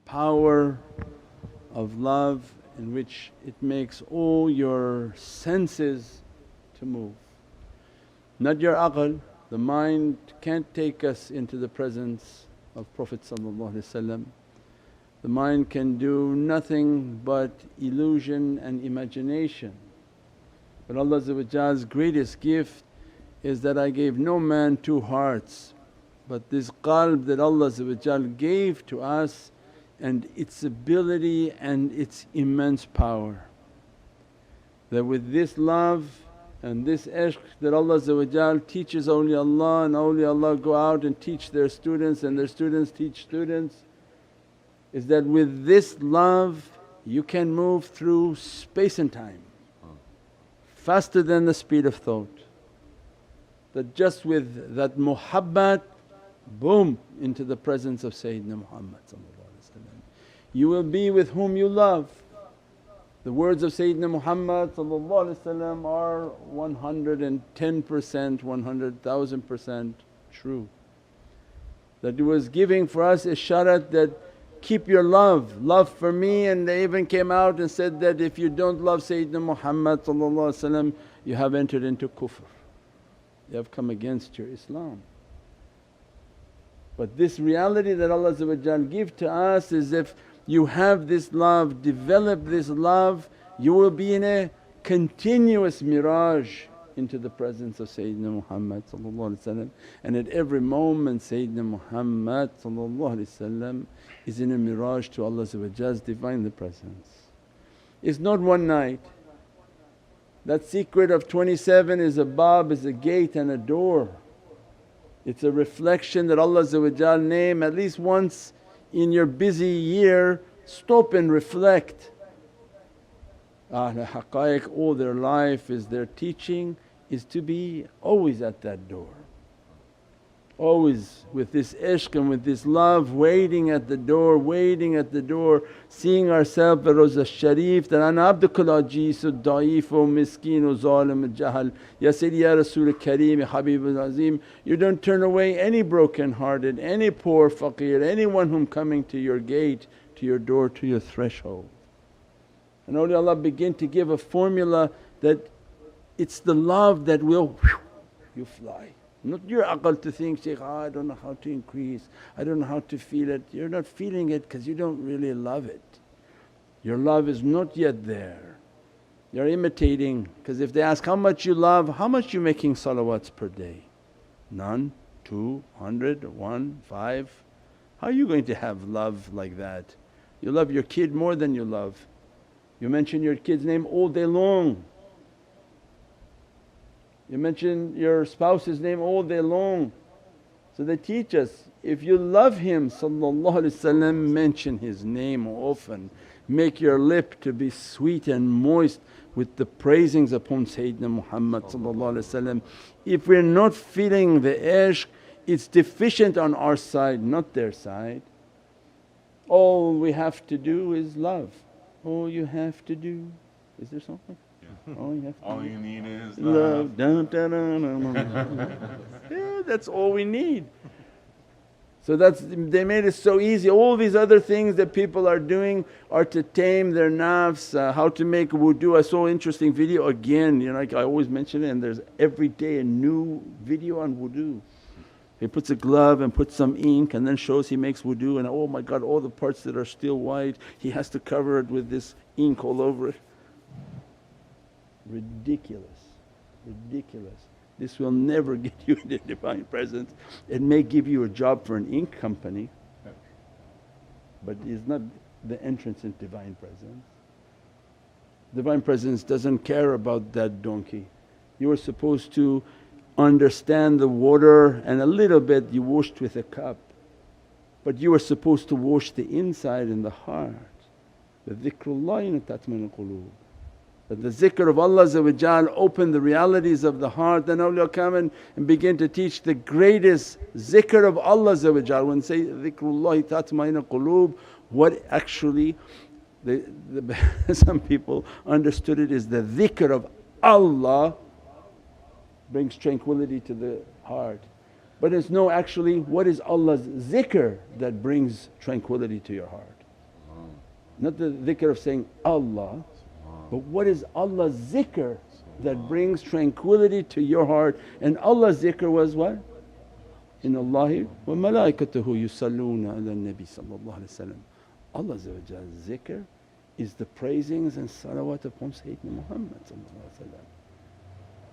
power of love in which it makes all your senses to move. Not your aql, the mind can't take us into the presence of Prophet. The mind can do nothing but illusion and imagination. But Allah's greatest gift is that, I gave no man two hearts, but this qalb that Allah gave to us and its ability and its immense power. That with this love and this ishq that Allah teaches awliyaullah, and awliyaullah go out and teach their students and their students teach students, is that with this love you can move through space and time faster than the speed of thought. That just with that muhabbat, boom, into the presence of Sayyidina Muhammad. You will be with whom you love. The words of Sayyidina Muhammad are 110%, 100,000% true. That He was giving for us isharat that, keep your love for me, and they even came out and said that, if you don't love Sayyidina Muhammad you have entered into kufr, you have come against your Islam. But this reality that Allah give to us is, if you have this love, develop this love, you will be in a continuous mirage into the presence of Sayyidina Muhammad. And at every moment Sayyidina Muhammad is in a mirage to Allah's Divinely Presence. It's not one night. That secret of 27 is a bab, is a gate and a door. It's a reflection that Allah's name at least once in your busy year, stop and reflect. Ahl haqqaiq, all their life is their teaching is to be always at that door. Always with this ishq and with this love, waiting at the door, seeing ourselves at Rawza Sharif that, ana abdukal ajizu da'ifu miskinu zalim jahal, ya Sayyidi ya Rasul Kareem Habibul Azim. You don't turn away any broken hearted, any poor faqir, anyone whom coming to your gate, to your door, to your threshold. And awliyaullah begin to give a formula that it's the love that will you fly. Not your aql to think, Shaykh, I don't know how to increase, I don't know how to feel it. You're not feeling it because you don't really love it. Your love is not yet there. You're imitating, because if they ask how much you love, how much you making salawats per day? None, 2, 100, 1, 5. How are you going to have love like that? You love your kid more than you love. You mention your kid's name all day long. You mention your spouse's name all day long. So they teach us, if you love him mention his name often, make your lip to be sweet and moist with the praisings upon Sayyidina Muhammad. If we're not feeling the ishq, it's deficient on our side, not their side. All we have to do is love. All you have to do, is there something? All you need is love. Yeah, that's all we need. So they made it so easy. All these other things that people are doing are to tame their nafs, how to make wudu. I saw an interesting video again, like I always mention it, and there's every day a new video on wudu. He puts a glove and puts some ink and then shows he makes wudu, and oh my God, all the parts that are still white he has to cover it with this ink all over it. Ridiculous, ridiculous. This will never get you into Divine Presence. It may give you a job for an ink company, but it's not the entrance into Divine Presence. Divine Presence doesn't care about that donkey. You are supposed to understand the water, and a little bit you washed with a cup, but you are supposed to wash the inside and the heart. The dhikrullahi tatma'inul qulub. That the zikr of Allah open the realities of the heart. Then awliya come and begin to teach the greatest zikr of Allah. When say dhikrullahi tatma'inul qulub, what actually some people understood it is the dhikr of Allah brings tranquility to the heart. But it's no, actually what is Allah's zikr that brings tranquility to your heart. Not the dhikr of saying Allah, but what is Allah's zikr that brings tranquility to your heart. And Allah's zikr was what? Inna Allahi wa malaikatahu yusalluna ala nabi sallallahu alayhi wa sallam. Allah's zikr is the praisings and salawat upon Sayyidina Muhammad sallallahu alayhi wa sallam.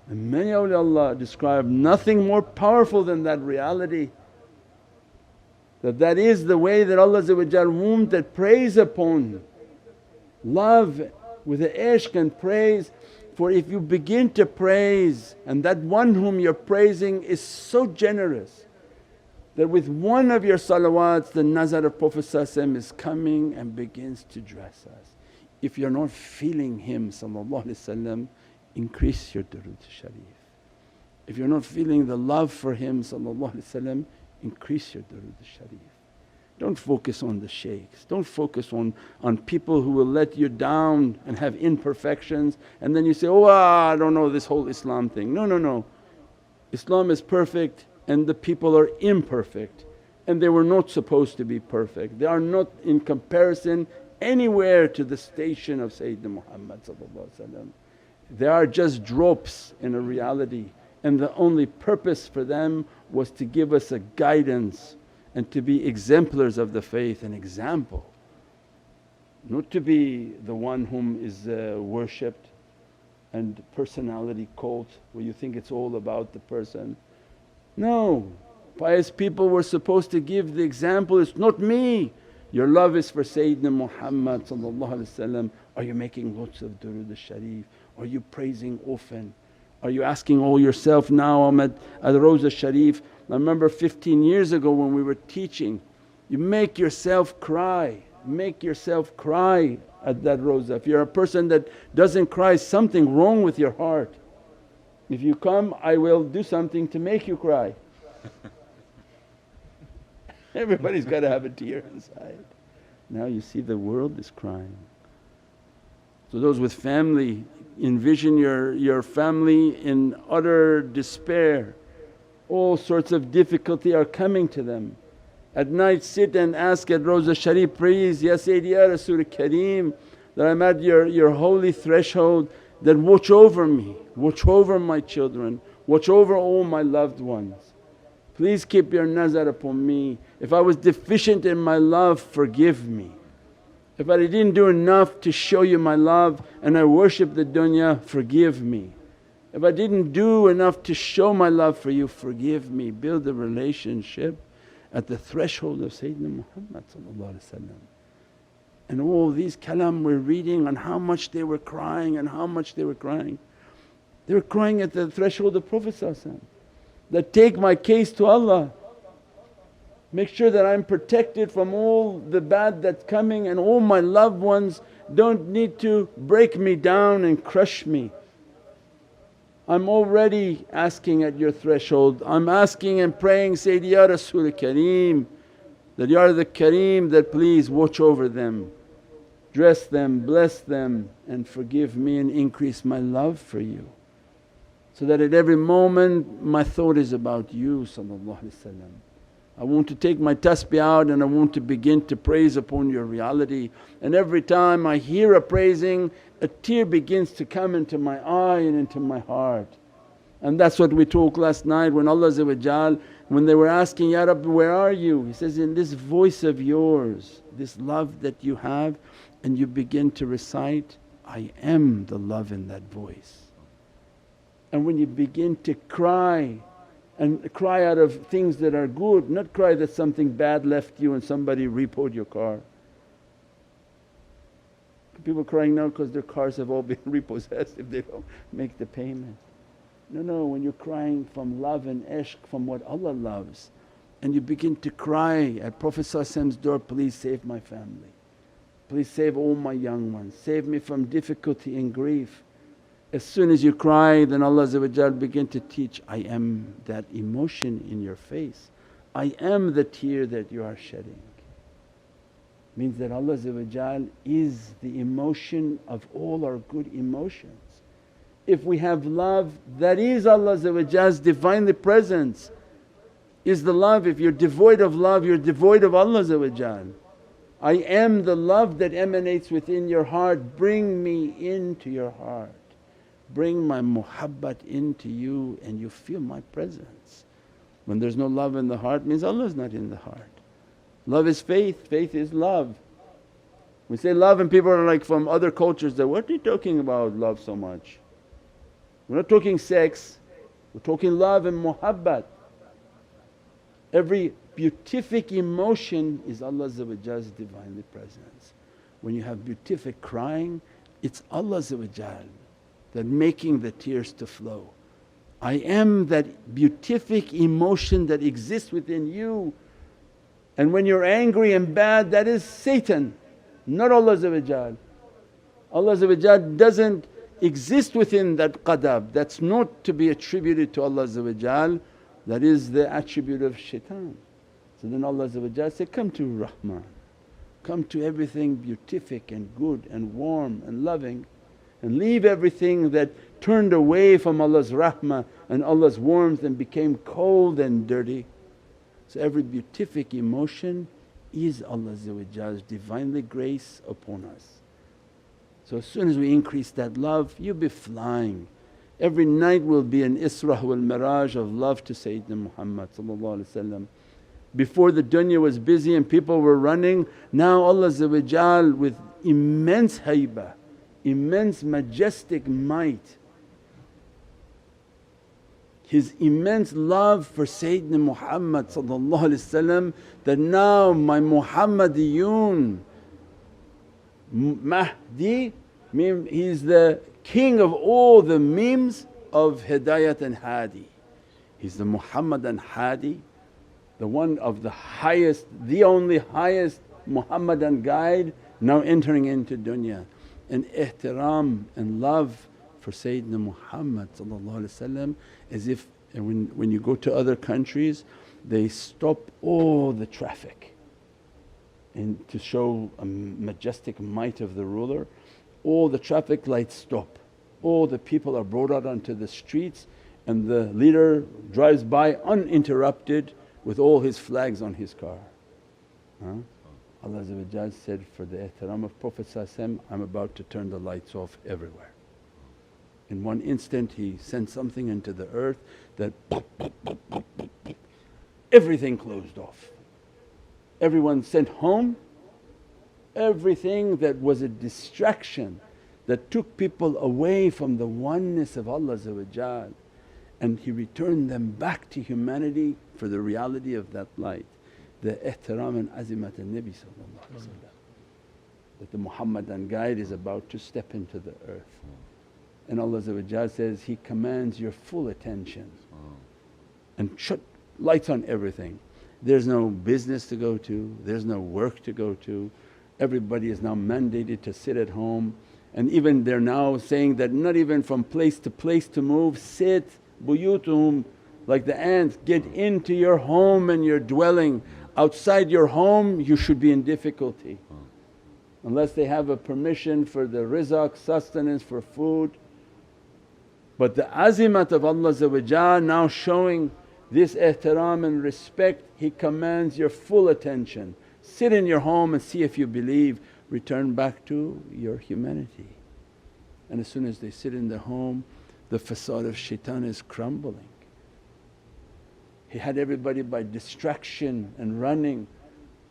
And many awliyaullah describe nothing more powerful than that reality, that is the way that Allah whom that praise upon. Love with the ishq and praise, for if you begin to praise and that one whom you're praising is so generous that with one of your salawats the nazar of Prophet is coming and begins to dress us. If you're not feeling him, increase your durood sharif. If you're not feeling the love for him, increase your durood sharif. Don't focus on the shaykhs, don't focus on people who will let you down and have imperfections, and then you say, oh I don't know this whole Islam thing. No. Islam is perfect and the people are imperfect, and they were not supposed to be perfect. They are not in comparison anywhere to the station of Sayyidina Muhammad. They are just drops in a reality, and the only purpose for them was to give us a guidance and to be exemplars of the faith, an example. Not to be the one whom is worshipped and personality cult where you think it's all about the person. No, pious people were supposed to give the example, it's not me. Your love is for Sayyidina Muhammad. Are you making lots of durood al-sharif? Are you praising often? Are you asking all yourself now, I'm at Rawza Sharif. I remember 15 years ago when we were teaching, you make yourself cry at that Rawza. If you're a person that doesn't cry, something wrong with your heart. If you come, I will do something to make you cry. Everybody's got to have a tear inside. Now you see the world is crying. So those with family, envision your family in utter despair. All sorts of difficulty are coming to them. At night sit and ask at Rawza Sharif, please Ya Sayyidi Ya Rasul Kareem, that I'm at your holy threshold, that watch over me, watch over my children, watch over all my loved ones. Please keep your nazar upon me. If I was deficient in my love, forgive me. If I didn't do enough to show you my love and I worship the dunya, forgive me. If I didn't do enough to show my love for you, forgive me. Build a relationship at the threshold of Sayyidina Muhammad. And all these kalam we're reading on how much they were crying and how much they were crying. They were crying at the threshold of Prophet, that take my case to Allah. Make sure that I'm protected from all the bad that's coming, and all my loved ones don't need to break me down and crush me. I'm already asking at your threshold, I'm asking and praying, Sayyidi Ya Rasul Kareem, that Ya the Kareem, that please watch over them, dress them, bless them and forgive me and increase my love for you. So that at every moment my thought is about you. I want to take my tasbih out and I want to begin to praise upon your reality, and every time I hear a praising, a tear begins to come into my eye and into my heart. And that's what we talked last night when Allah when they were asking, Ya Rabbi, where are you? He says, in this voice of yours, this love that you have, and you begin to recite, I am the love in that voice. And when you begin to cry, and cry out of things that are good, not cry that something bad left you and somebody repoed your car. People crying now because their cars have all been repossessed if they don't make the payment. No, when you're crying from love and ishq from what Allah loves, and you begin to cry at Prophet's door, please save my family, please save all my young ones, save me from difficulty and grief. As soon as you cry, then Allah begin to teach, I am that emotion in your face, I am the tear that you are shedding. Means that Allah is the emotion of all our good emotions. If we have love, that is Allah's Divinely Presence is the love. If you're devoid of love, you're devoid of Allah. I am the love that emanates within your heart, bring me into your heart. Bring my muhabbat into you and you feel my presence. When there's no love in the heart means Allah is not in the heart. Love is faith, faith is love. We say love and people are like from other cultures that, what are you talking about love so much? We're not talking sex, we're talking love and muhabbat. Every beatific emotion is Allah's Divinely Presence. When you have beatific crying, it's Allah that making the tears to flow. I am that beatific emotion that exists within you. And when you're angry and bad, that is Satan, not Allah. Allah doesn't exist within that qadab, that's not to be attributed to Allah. That is the attribute of shaitan. So then Allah said, come to Rahman, come to everything beatific and good and warm and loving, and leave everything that turned away from Allah's rahmah and Allah's warmth and became cold and dirty. So every beatific emotion is Allah's Divinely grace upon us. So as soon as we increase that love, you'll be flying. Every night will be an Isra wal Miraj of love to Sayyidina Muhammad. Before the dunya was busy and people were running, now Allah with immense haybah, immense majestic might, His immense love for Sayyidina Muhammad that now my Muhammadiyun, Mahdi, he's the king of all the memes of Hidayat and Hadi. He's the Muhammadan Hadi, the one of the highest, the only highest Muhammadan guide now entering into dunya. And ihtiram and love for Sayyidina Muhammad as if when you go to other countries they stop all the traffic and to show a majestic might of the ruler, all the traffic lights stop, all the people are brought out onto the streets and the leader drives by uninterrupted with all his flags on his car. Allah said, for the ihtiram of Prophet I'm about to turn the lights off everywhere. In one instant He sent something into the earth that everything closed off. Everyone sent home, everything that was a distraction that took people away from the oneness of Allah, and He returned them back to humanity for the reality of that light. The ihtiram and azimat al-Nabi that the Muhammadan guide is about to step into the earth. And Allah says, He commands your full attention and shut lights on everything. There's no business to go to, there's no work to go to, everybody is now mandated to sit at home. And even they're now saying that not even from place to move, sit buyutum like the ants, get into your home and your dwelling. Outside your home you should be in difficulty unless they have a permission for the rizq, sustenance for food. But the azimat of Allah now showing this ihtiram and respect, He commands your full attention. Sit in your home and see if you believe, return back to your humanity. And as soon as they sit in the home, the facade of shaitan is crumbling. He had everybody by distraction and running.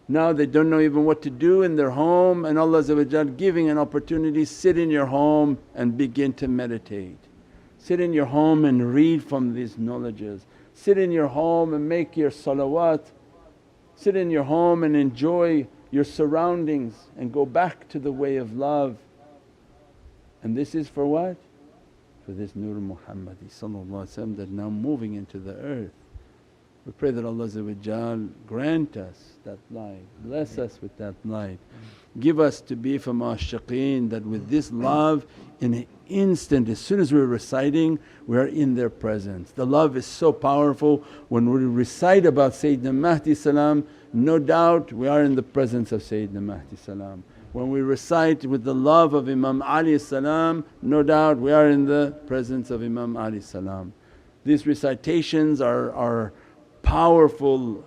Now they don't know even what to do in their home, and Allah giving an opportunity, sit in your home and begin to meditate. Sit in your home and read from these knowledges. Sit in your home and make your salawat. Sit in your home and enjoy your surroundings and go back to the way of love. And this is for what? For this Nur Muhammadi that now moving into the earth. We pray that Allah grant us that light, bless us with that light. Give us to be from ashiqeen that with this love in an instant as soon as we're reciting we are in their presence. The love is so powerful, when we recite about Sayyidina Mahdi salam, no doubt we are in the presence of Sayyidina Mahdi salam. When we recite with the love of Imam Ali salam, no doubt we are in the presence of Imam Ali salam. These recitations are powerful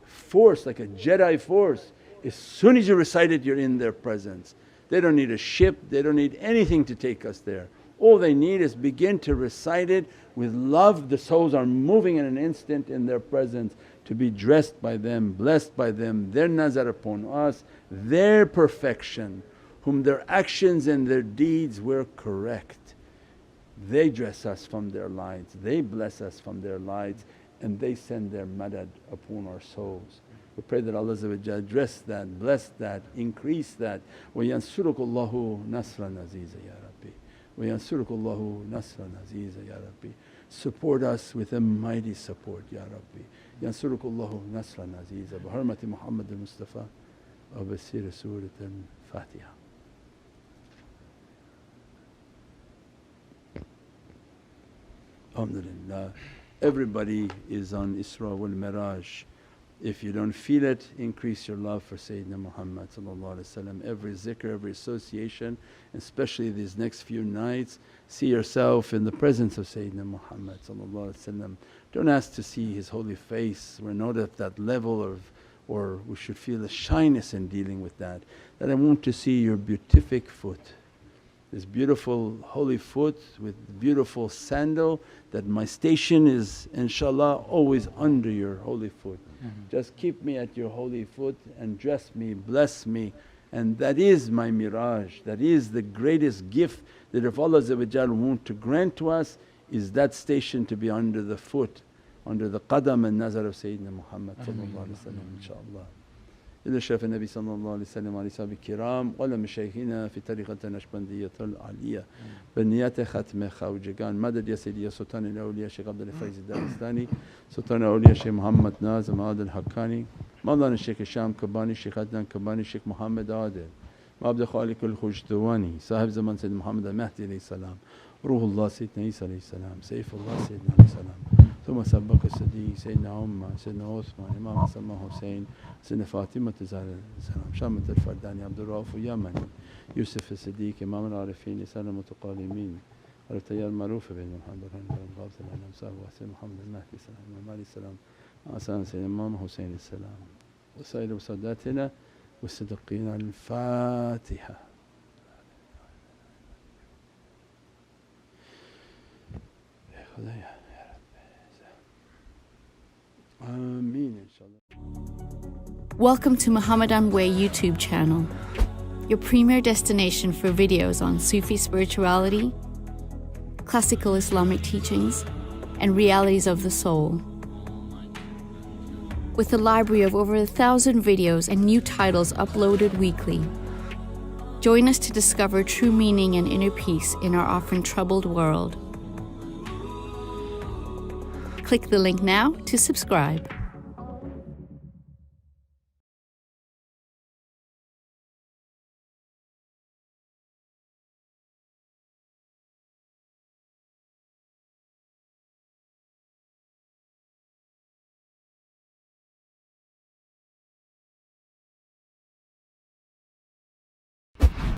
force, like a Jedi force. As soon as you recite it, you're in their presence. They don't need a ship, they don't need anything to take us there. All they need is begin to recite it with love. The souls are moving in an instant in their presence to be dressed by them, blessed by them, their nazar upon us, their perfection, whom their actions and their deeds were correct. They dress us from their lights, they bless us from their lights, and they send their madad upon our souls. We pray that Allah dress that, bless that, increase that. وَيَنْصُرُكُ اللَّهُ نَصْرًا عَزِيزًا يا ربي. وَيَنْصُرُكُ اللَّهُ نَصْرًا عَزِيزًا يا ربي. Support us with a mighty support Ya Rabbi. يَنْصُرُكُ اللَّهُ نَصْرًا عَزِيزًا بحرمة محمد المصطفى وبسير سورة الفاتحة. Alhamdulillah. Everybody is on Isra wal Miraj. If you don't feel it, increase your love for Sayyidina Muhammad. Every zikr, every association, especially these next few nights, see yourself in the presence of Sayyidina Muhammad. Don't ask to see his holy face, we're not at that level of, or we should feel a shyness in dealing with that. That I want to see your beatific foot, this beautiful holy foot with beautiful sandal, that my station is inshaAllah always under your holy foot. Just keep me at your holy foot and dress me, bless me, and that is my miraj. That is the greatest gift that if Allah want to grant to us, is that station to be under the foot, under the qadam and nazar of Sayyidina Muhammad inshaAllah. إلى شرف النبي صلى الله عليه وسلم وعلى أصحابه الكرام وعلى مشايخنا في طريقة النشبندية العالية بنيات ختم خوجگان. مدد يا سيدي يا سلطان الأولياء شيخ عبد الفيز الدارستاني، سلطان الأولياء شيخ محمد ناظم عادل الحقاني، مولانا الشيخ الشام كباني، الشيخ عدنان كباني، الشيخ محمد عادل، عبد الخالق الخجدواني، صاحب زمان سيد محمد المهدي عليه السلام، روح الله سيدنا عيسى عليه السلام، سيف الله سيدنا عليه السلام، ثم سبق الصديق سيدنا عمر، سيدنا عثمان، إمام حسن حسين، سيدنا فاطمة الزهراء السلام، شامة الفرداني، عبد الرؤوف اليمني، يوسف الصديق، إمام العارفين، إسلام المتقالمين، التيار المعروف بين محمد بن غافل الأنام صاحب وحسين محمد المهدي السلام، إمام علي السلام، أسان سيدنا إمام حسين السلام، وسائر وساداتنا والصديقين. الفاتحة. Welcome to Muhammadan Way YouTube channel, your premier destination for videos on Sufi spirituality, classical Islamic teachings, and realities of the soul. With a library of over 1,000 videos and new titles uploaded weekly. Join us to discover true meaning and inner peace in our often troubled world. Click the link now to subscribe.